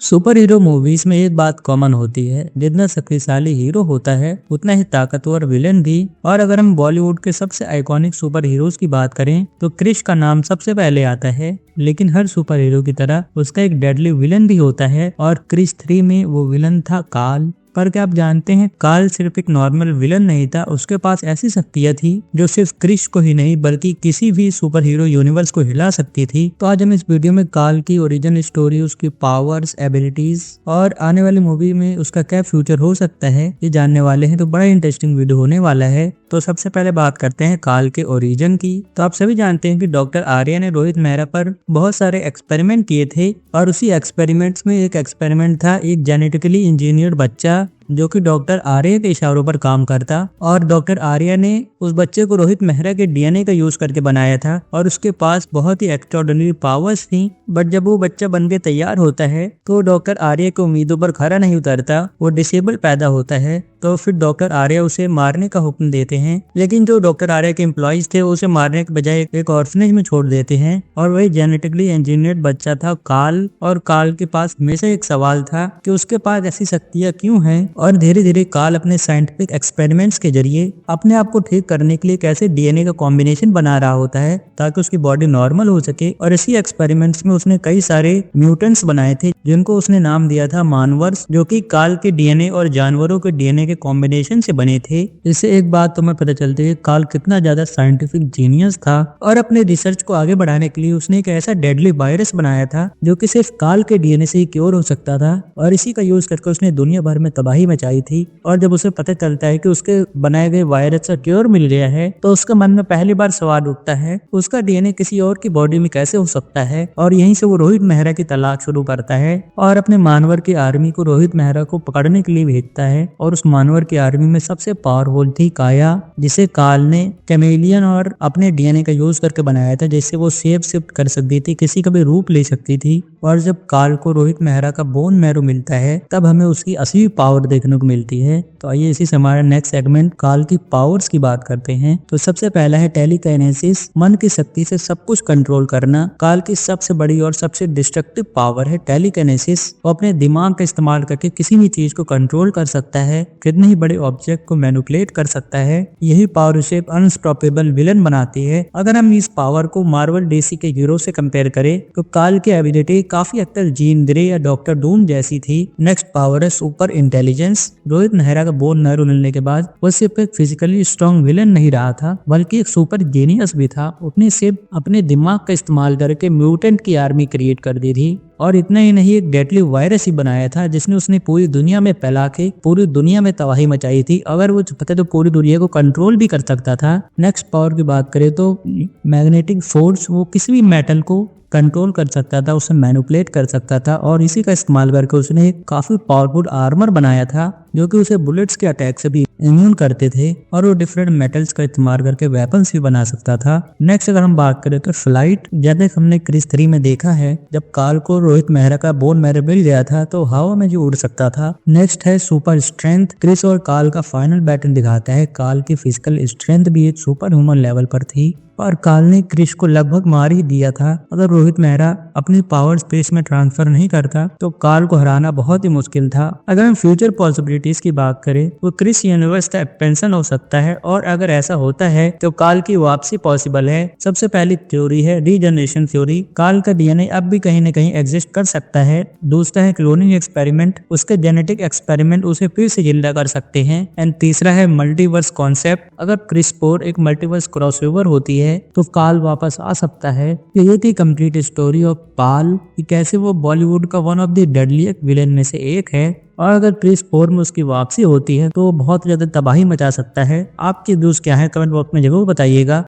Super hero movies में एक बात कॉमन होती है, जितना शक्तिशाली हीरो होता है उतना ही ताकतवर विलेन भी। और अगर हम बॉलीवुड के सबसे आइकॉनिक सुपर हीरोज की बात करें तो क्रिश का नाम सबसे पहले आता है। लेकिन हर सुपर हीरो की तरह उसका एक डेडली विलन भी होता है और क्रिश 3 में वो विलन था काल। पर क्या आप जानते हैं, काल सिर्फ एक नॉर्मल विलन नहीं था, उसके पास ऐसी शक्तियां थी जो सिर्फ क्रिश को ही नहीं बल्कि किसी भी सुपर हीरो यूनिवर्स को हिला सकती थी। तो आज हम इस वीडियो में काल की ओरिजिन स्टोरी, उसकी पावर्स, एबिलिटीज और आने वाली मूवी में उसका क्या फ्यूचर हो सकता है ये जानने वाले हैं। तो बड़ा इंटरेस्टिंग वीडियो होने वाला है। तो सबसे पहले बात करते हैं काल के ओरिजिन की। तो आप सभी जानते हैं कि डॉक्टर आर्या ने रोहित मेहरा पर बहुत सारे एक्सपेरिमेंट किए थे और उसी एक्सपेरिमेंट्स में एक एक्सपेरिमेंट था एक जेनेटिकली इंजीनियर्ड बच्चा जो कि डॉक्टर आर्या के इशारों पर काम करता। और डॉक्टर आर्या ने उस बच्चे को रोहित मेहरा के डीएनए का यूज करके बनाया था और उसके पास बहुत ही एक्स्ट्राऑर्डिनरी पावर्स थी। बट जब वो बच्चा बन के तैयार होता है तो डॉक्टर आर्या की उम्मीदों पर खरा नहीं उतरता, वो डिसेबल पैदा होता है। तो फिर डॉक्टर आर्या उसे मारने का हुक्म देते हैं, लेकिन जो डॉक्टर आर्या के एम्प्लॉइज थे उसे मारने के बजाय एक ऑर्फनेज में छोड़ देते हैं। और वही जेनेटिकली इंजीनियर्ड बच्चा था काल। और काल के पास हमेशा एक सवाल था कि उसके पास ऐसी शक्तियां क्यों हैं। और धीरे धीरे काल अपने साइंटिफिक एक्सपेरिमेंट्स के जरिए अपने आप को ठीक करने के लिए कैसे डीएनए का कॉम्बिनेशन बना रहा होता है ताकि उसकी बॉडी नॉर्मल हो सके। और इसी एक्सपेरिमेंट्स में उसने कई सारे म्यूटेंट्स बनाए थे जिनको उसने नाम दिया था मानवर्स, जो कि काल के डीएनए और जानवरों के डीएनए के कॉम्बिनेशन से बने थे। इससे एक बात तुम्हें पता चलती है काल कितना ज्यादा साइंटिफिक जीनियस था। और अपने रिसर्च को आगे बढ़ाने के लिए उसने एक ऐसा डेडली वायरस बनाया था जो कि सिर्फ काल के डीएनए से ही क्योर हो सकता था। और इसी का यूज करके उसने दुनिया भर में तबाही मचाई थी। और जब उसे पता चलता है कि उसके बनाए गए वायरस का क्योर मिल गया है तो उसके मन में पहली बार सवाल उठता है उसका डीएनए किसी और की बॉडी में कैसे हो सकता है। और यहीं से वो रोहित मेहरा की तलाश शुरू करता है और अपने मानवर की आर्मी को रोहित मेहरा को पकड़ने के लिए भेजता है। और उस मानवर की आर्मी में सबसे पावरफुल थी काया, जिसे काल ने कैमेलियन और अपने डीएनए का यूज करके बनाया था, जिससे वो शेप शिफ्ट कर सकती थी, किसी का भी रूप ले सकती थी। और जब काल को रोहित मेहरा का बोन मैरो मिलता है तब हमें उसकी असली पावर देखने को मिलती है। तो आइए इसी से हमारा नेक्स्ट सेगमेंट काल की पावर्स की बात करते हैं। तो सबसे पहला है टेलीकाइनेसिस, मन की शक्ति से सब कुछ कंट्रोल करना। काल की सबसे बड़ी और सबसे डिस्ट्रक्टिव पावर है टेलीकाइनेसिस। वो अपने दिमाग का इस्तेमाल करके किसी भी चीज को कंट्रोल कर सकता है, कितने ही बड़े ऑब्जेक्ट को मैनिपुलेट कर सकता है। यही पावर उसे अनस्टॉपेबल विलन बनाती है। अगर हम इस पावर को मार्वल डीसी के हीरो से कंपेयर करें तो काल की एबिलिटी काफी हद तक जीन ग्रे या डॉक्टर डूम जैसी थी। नेक्स्ट पावर है सुपर इंटेलिजेंस। रोहित मेहरा का बोन मैरो मिलने के बाद वो सिर्फ एक फिजिकली स्ट्रॉन्ग विलन नहीं रहा था बल्कि एक सुपर जीनियस भी था। उसने सिर्फ अपने दिमाग का इस्तेमाल करके म्यूटेंट की आर्मी क्रिएट कर दी थी। और इतना ही नहीं, एक डेडली वायरस ही बनाया था जिसने उसने पूरी दुनिया में फैला के पूरी दुनिया में तबाही मचाई थी। अगर वो चाहता तो पूरी दुनिया को कंट्रोल भी कर सकता था। नेक्स्ट पावर की बात करें तो मैग्नेटिक फोर्स, वो किसी भी मेटल को कंट्रोल कर सकता था, उसे मैनिपुलेट कर सकता था। और इसी का इस्तेमाल करके उसने एक काफी पावरफुल आर्मर बनाया था जो कि उसे बुलेट्स के अटैक से भी इम्यून करते थे। और वो डिफरेंट मेटल्स का इस्तेमाल करके वेपन्स भी बना सकता था। नेक्स्ट अगर हम बात करें तो फ्लाइट, जैसे हमने क्रिश 3 में देखा है, जब काल को रोहित मेहरा का बोन मैरो मिल गया था तो हवा में जो उड़ सकता था। नेक्स्ट है सुपर स्ट्रेंथ। क्रिश और काल का फाइनल बैटल दिखाता है काल की फिजिकल स्ट्रेंथ भी एक सुपर ह्यूमन लेवल पर थी और काल ने क्रिश को लगभग मार ही दिया था। अगर रोहित मेहरा अपनी पावर स्पेस में ट्रांसफर नहीं करता तो काल को हराना बहुत ही मुश्किल था। अगर हम फ्यूचर पॉसिबिलिटीज की बात करें तो क्रिश यूनिवर्स का एक्सपेंशन हो सकता है और अगर ऐसा होता है तो काल की वापसी पॉसिबल है। सबसे पहली थ्योरी है रीजनरेशन थ्योरी। काल का डीएनए अब भी कहीं न कहीं एग्जिस्ट कर सकता है। दूसरा है क्लोनिंग एक्सपेरिमेंट, उसके जेनेटिक एक्सपेरिमेंट उसे फिर से जिंदा कर सकते हैं। एंड तीसरा है मल्टीवर्स कॉन्सेप्ट। अगर क्रिश 4 एक मल्टीवर्स क्रॉसओवर होती है तो काल वापस आ सकता है। ये थी कंप्लीट स्टोरी ऑफ काल कि कैसे वो बॉलीवुड का one of the deadliest villain में से एक है। और अगर क्रिश 4 में उसकी वापसी होती है तो बहुत ज्यादा तबाही मचा सकता है। आपकी व्यूज क्या है कमेंट बॉक्स में जरूर बताइएगा।